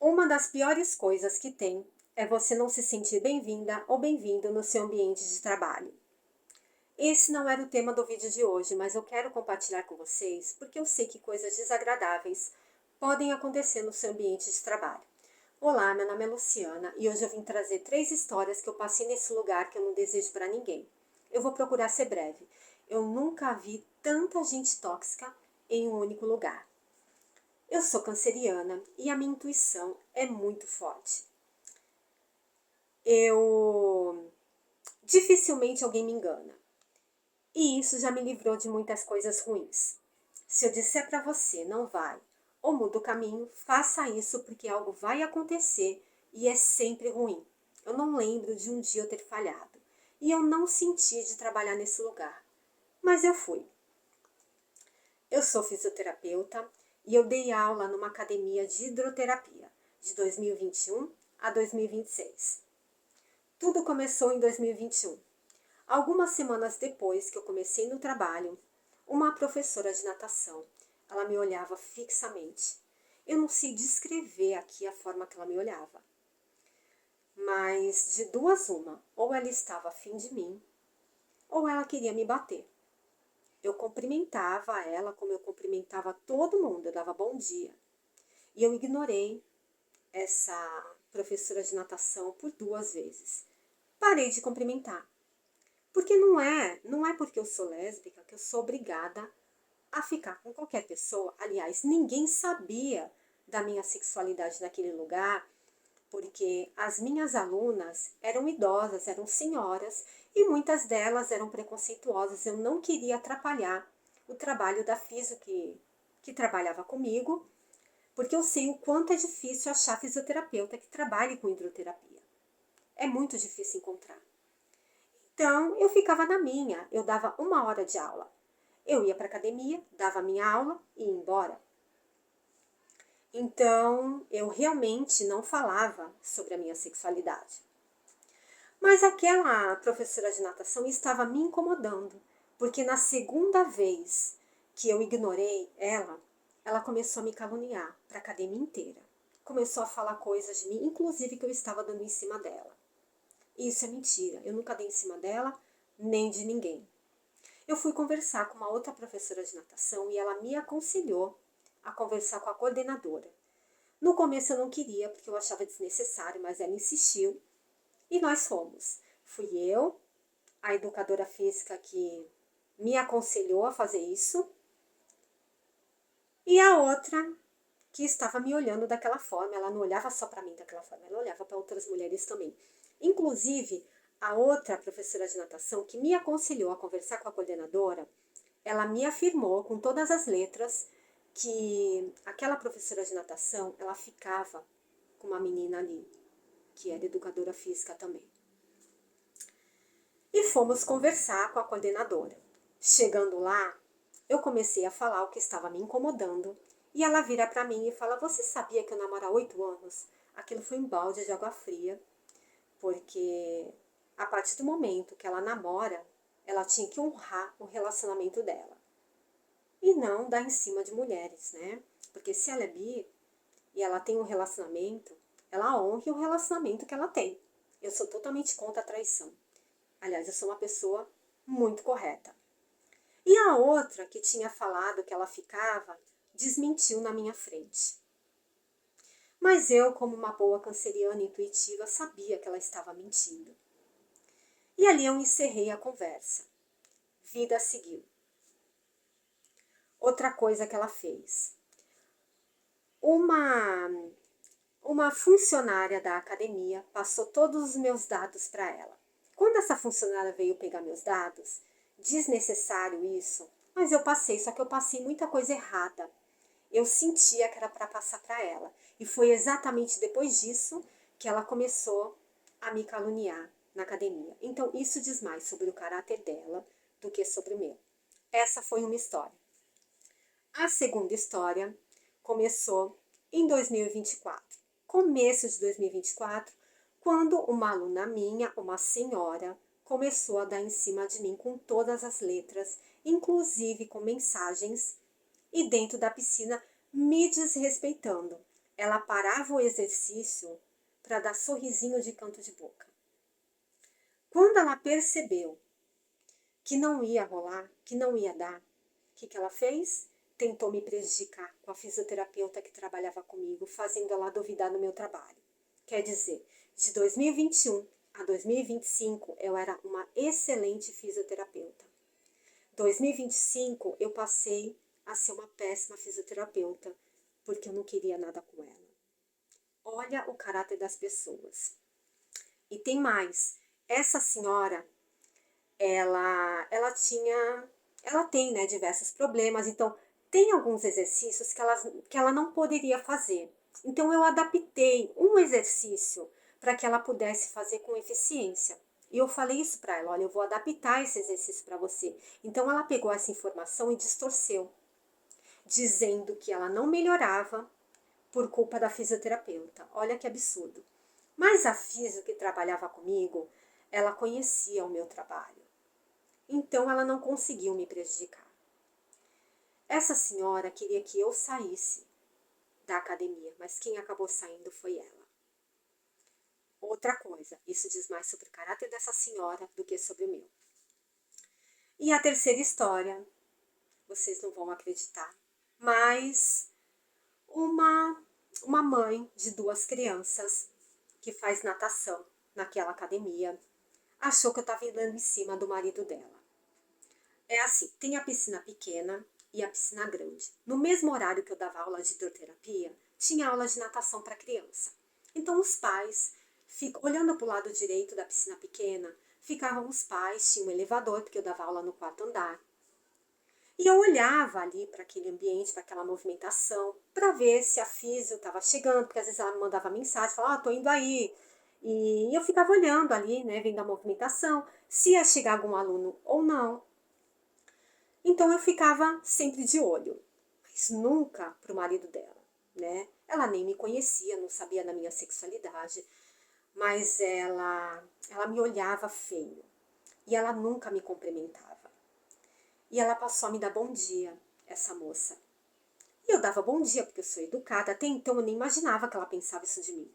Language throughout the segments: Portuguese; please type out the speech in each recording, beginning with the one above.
Uma das piores coisas que tem é você não se sentir bem-vinda ou bem-vindo no seu ambiente de trabalho. Esse não era o tema do vídeo de hoje, mas eu quero compartilhar com vocês porque eu sei que coisas desagradáveis podem acontecer no seu ambiente de trabalho. Olá, meu nome é Luciana e hoje eu vim trazer 3 histórias que eu passei nesse lugar que eu não desejo para ninguém. Eu vou procurar ser breve. Eu nunca vi tanta gente tóxica em um único lugar. Eu sou canceriana e a minha intuição é muito forte. Dificilmente alguém me engana. E isso já me livrou de muitas coisas ruins. Se eu disser para você, não vai, ou muda o caminho, faça isso porque algo vai acontecer e é sempre ruim. Eu não lembro de um dia eu ter falhado. E eu não senti de trabalhar nesse lugar. Mas eu fui. Eu sou fisioterapeuta e eu dei aula numa academia de hidroterapia de 2021 a 2026. Tudo começou em 2021. Algumas semanas depois que eu comecei no trabalho, uma professora de natação, ela me olhava fixamente. Eu não sei descrever aqui a forma que ela me olhava. Mas de duas uma, ou ela estava afim de mim, ou ela queria me bater. Eu cumprimentava ela como eu cumprimentava todo mundo, eu dava bom dia. E eu ignorei essa professora de natação por 2 vezes. Parei de cumprimentar. Porque não é porque eu sou lésbica que eu sou obrigada a ficar com qualquer pessoa. Aliás, ninguém sabia da minha sexualidade naquele lugar, porque as minhas alunas eram idosas, eram senhoras, e muitas delas eram preconceituosas. Eu não queria atrapalhar o trabalho da fisio que trabalhava comigo, porque eu sei o quanto é difícil achar fisioterapeuta que trabalhe com hidroterapia. É muito difícil encontrar. Então, eu ficava na minha, eu dava 1 hora de aula. Eu ia para a academia, dava a minha aula e ia embora. Então, eu realmente não falava sobre a minha sexualidade. Mas aquela professora de natação estava me incomodando, porque na segunda vez que eu ignorei ela, ela começou a me caluniar para a academia inteira. Começou a falar coisas de mim, inclusive que eu estava dando em cima dela. Isso é mentira, eu nunca dei em cima dela, nem de ninguém. Eu fui conversar com uma outra professora de natação e ela me aconselhou a conversar com a coordenadora. No começo eu não queria, porque eu achava desnecessário, mas ela insistiu e nós fomos. Fui eu, a educadora física que me aconselhou a fazer isso, e a outra que estava me olhando daquela forma. Ela não olhava só para mim daquela forma, ela olhava para outras mulheres também. Inclusive, a outra professora de natação que me aconselhou a conversar com a coordenadora, ela me afirmou com todas as letras que aquela professora de natação, ela ficava com uma menina ali, que era educadora física também. E fomos conversar com a coordenadora. Chegando lá, eu comecei a falar o que estava me incomodando e ela vira para mim e fala: "Você sabia que eu namoro há 8 anos?" Aquilo foi um balde de água fria, porque a partir do momento que ela namora, ela tinha que honrar o relacionamento dela. E não dar em cima de mulheres, né? Porque se ela é bi e ela tem um relacionamento, ela honre o relacionamento que ela tem. Eu sou totalmente contra a traição. Aliás, eu sou uma pessoa muito correta. E a outra que tinha falado que ela ficava, desmentiu na minha frente. Mas eu, como uma boa canceriana intuitiva, sabia que ela estava mentindo. E ali eu encerrei a conversa. Vida seguiu. Outra coisa que ela fez. Uma funcionária da academia passou todos os meus dados para ela. Quando essa funcionária veio pegar meus dados, desnecessário isso, mas eu passei, só que eu passei muita coisa errada. Eu sentia que era para passar para ela. E foi exatamente depois disso que ela começou a me caluniar na academia. Então, isso diz mais sobre o caráter dela do que sobre o meu. Essa foi uma história. A segunda história começou em 2024. Começo de 2024, quando uma aluna minha, uma senhora, começou a dar em cima de mim com todas as letras, inclusive com mensagens, e dentro da piscina me desrespeitando. ela parava o exercício para dar sorrisinho de canto de boca. Quando ela percebeu que não ia rolar, que não ia dar, o que ela fez? Tentou me prejudicar com a fisioterapeuta que trabalhava comigo, fazendo ela duvidar do meu trabalho. Quer dizer, de 2021 a 2025, eu era uma excelente fisioterapeuta. 2025, eu passei a ser uma péssima fisioterapeuta, porque eu não queria nada com ela. Olha o caráter das pessoas. E tem mais. Essa senhora, ela tem, né, diversos problemas, então tem alguns exercícios que ela não poderia fazer. Então eu adaptei um exercício para que ela pudesse fazer com eficiência. E eu falei isso para ela, olha, eu vou adaptar esse exercício para você. Então ela pegou essa informação e distorceu, dizendo que ela não melhorava por culpa da fisioterapeuta. Olha que absurdo. Mas a fisio que trabalhava comigo, ela conhecia o meu trabalho. Então ela não conseguiu me prejudicar. Essa senhora queria que eu saísse da academia, mas quem acabou saindo foi ela. Outra coisa, isso diz mais sobre o caráter dessa senhora do que sobre o meu. E a terceira história, vocês não vão acreditar, mas uma mãe de 2 crianças que faz natação naquela academia achou que eu estava dando em cima do marido dela. É assim, tem a piscina pequena e a piscina grande. No mesmo horário que eu dava aula de hidroterapia, tinha aula de natação para criança. Então os pais, olhando para o lado direito da piscina pequena, ficavam os pais, tinha um elevador, porque eu dava aula no 4º andar. E eu olhava ali para aquele ambiente, para aquela movimentação, para ver se a fisio estava chegando, porque às vezes ela me mandava mensagem, falava, tô indo aí. E eu ficava olhando ali, né, vendo a movimentação, se ia chegar algum aluno ou não. Então eu ficava sempre de olho, mas nunca para o marido dela, né? Ela nem me conhecia, não sabia da minha sexualidade, mas ela me olhava feio e ela nunca me cumprimentava. E ela passou a me dar bom dia, essa moça. E eu dava bom dia, porque eu sou educada, até então eu nem imaginava que ela pensava isso de mim.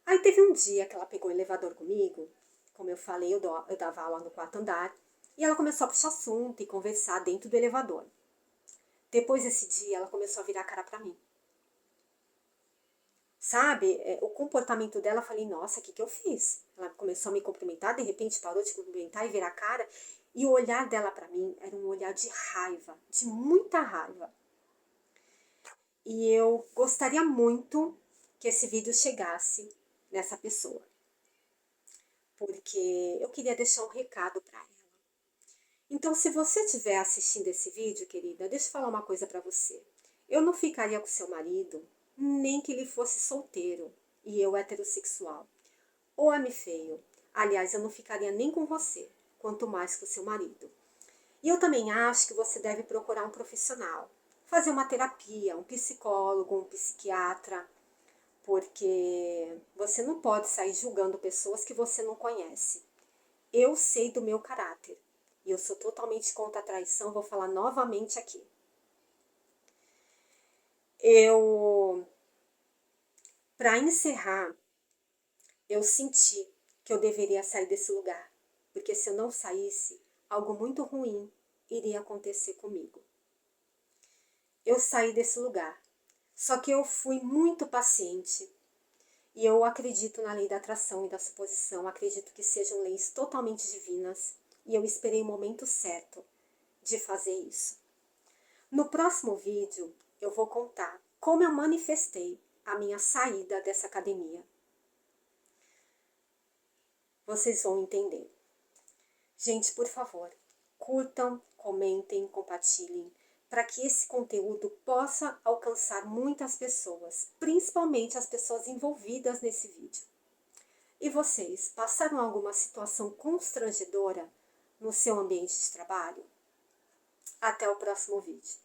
Aí teve um dia que ela pegou o elevador comigo, como eu falei, eu dava aula no 4º andar, e ela começou a puxar assunto e conversar dentro do elevador. Depois desse dia, ela começou a virar a cara pra mim. Sabe, o comportamento dela, eu falei, nossa, o que eu fiz? Ela começou a me cumprimentar, de repente parou de cumprimentar e virar a cara, e o olhar dela pra mim era um olhar de raiva, de muita raiva. E eu gostaria muito que esse vídeo chegasse nessa pessoa, porque eu queria deixar um recado para ela. Então, se você estiver assistindo esse vídeo, querida, deixa eu falar uma coisa para você. Eu não ficaria com seu marido, nem que ele fosse solteiro e eu heterossexual. Homem feio. Aliás, eu não ficaria nem com você, quanto mais com seu marido. E eu também acho que você deve procurar um profissional. Fazer uma terapia, um psicólogo, um psiquiatra, porque você não pode sair julgando pessoas que você não conhece. Eu sei do meu caráter e eu sou totalmente contra a traição, vou falar novamente aqui. Para encerrar, eu senti que eu deveria sair desse lugar, porque se eu não saísse, algo muito ruim iria acontecer comigo. Eu saí desse lugar, só que eu fui muito paciente e eu acredito na lei da atração e da suposição, acredito que sejam leis totalmente divinas e eu esperei o momento certo de fazer isso. No próximo vídeo, eu vou contar como eu manifestei a minha saída dessa academia. Vocês vão entender. Gente, por favor, curtam, comentem, compartilhem, para que esse conteúdo possa alcançar muitas pessoas, principalmente as pessoas envolvidas nesse vídeo. E vocês, passaram alguma situação constrangedora no seu ambiente de trabalho? Até o próximo vídeo.